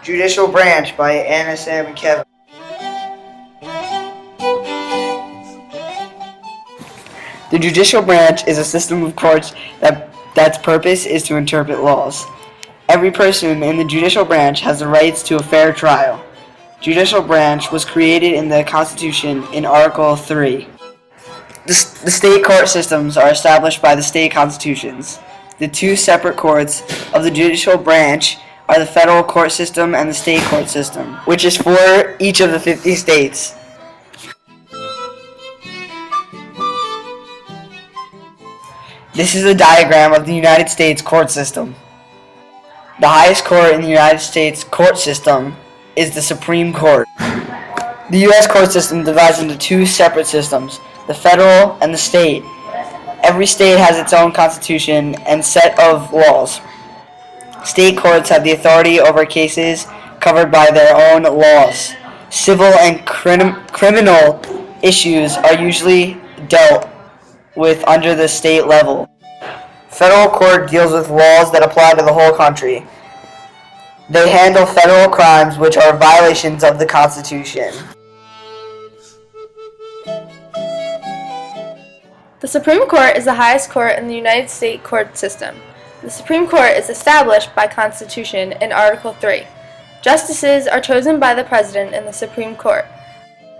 Judicial Branch by Anna, Sam, and Kevin. The judicial branch is a system of courts that's purpose is to interpret laws. Every person in the judicial branch has the rights to a fair trial. Judicial branch was created in the Constitution in Article 3. The state court systems are established by the state constitutions. The two separate courts of the judicial branch are the federal court system and the state court system, which is for each of the 50 states. This is a diagram of the United States court system. The highest court in the United States court system is the Supreme Court. The U.S. court system divides into two separate systems, the federal and the state. Every state has its own constitution and set of laws. State courts have the authority over cases covered by their own laws. Civil and criminal issues are usually dealt with under the state level. Federal court deals with laws that apply to the whole country. They handle federal crimes which are violations of the Constitution. The Supreme Court is the highest court in the United States court system. The Supreme Court is established by Constitution in Article 3. Justices are chosen by the President in the Supreme Court.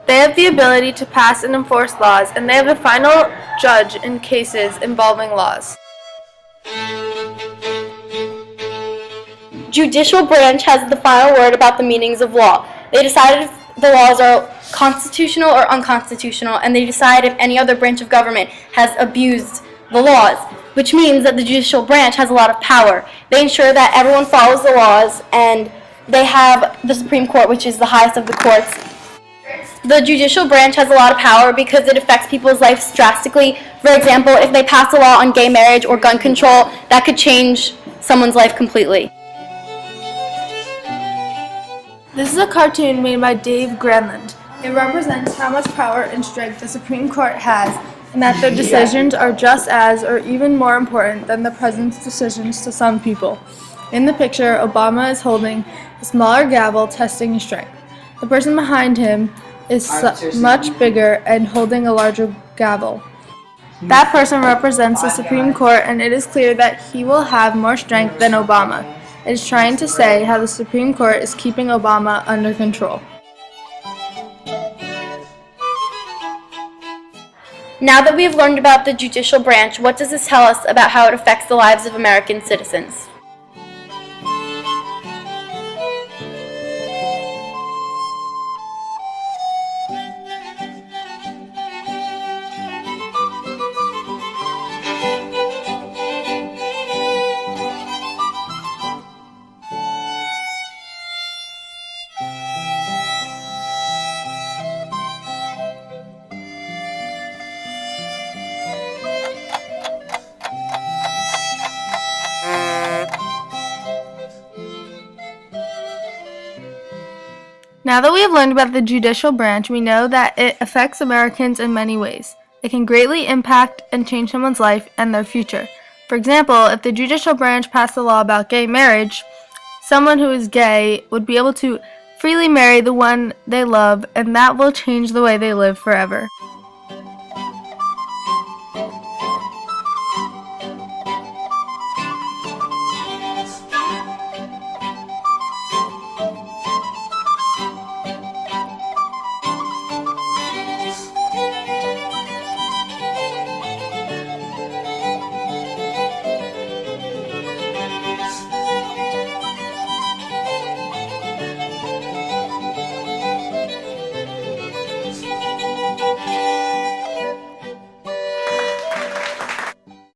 They have the ability to pass and enforce laws, and they have the final judge in cases involving laws. Judicial branch has the final word about the meanings of law. They decide if the laws are constitutional or unconstitutional, and they decide if any other branch of government has abused the laws, which means that the judicial branch has a lot of power. They ensure that everyone follows the laws, and they have the Supreme Court, which is the highest of the courts. The judicial branch has a lot of power because it affects people's lives drastically. For example, if they pass a law on gay marriage or gun control, that could change someone's life completely. This is a cartoon made by Dave Granlund. It represents how much power and strength the Supreme Court has, and that their decisions are just as or even more important than the President's decisions to some people. In the picture, Obama is holding a smaller gavel testing his strength. The person behind him is much bigger and holding a larger gavel. That person represents the Supreme Court, and it is clear that he will have more strength than Obama. It is trying to say how the Supreme Court is keeping Obama under control. Now that we have learned about the judicial branch, what does this tell us about how it affects the lives of American citizens? Now that we have learned about the judicial branch, we know that it affects Americans in many ways. It can greatly impact and change someone's life and their future. For example, if the judicial branch passed a law about gay marriage, someone who is gay would be able to freely marry the one they love, and that will change the way they live forever.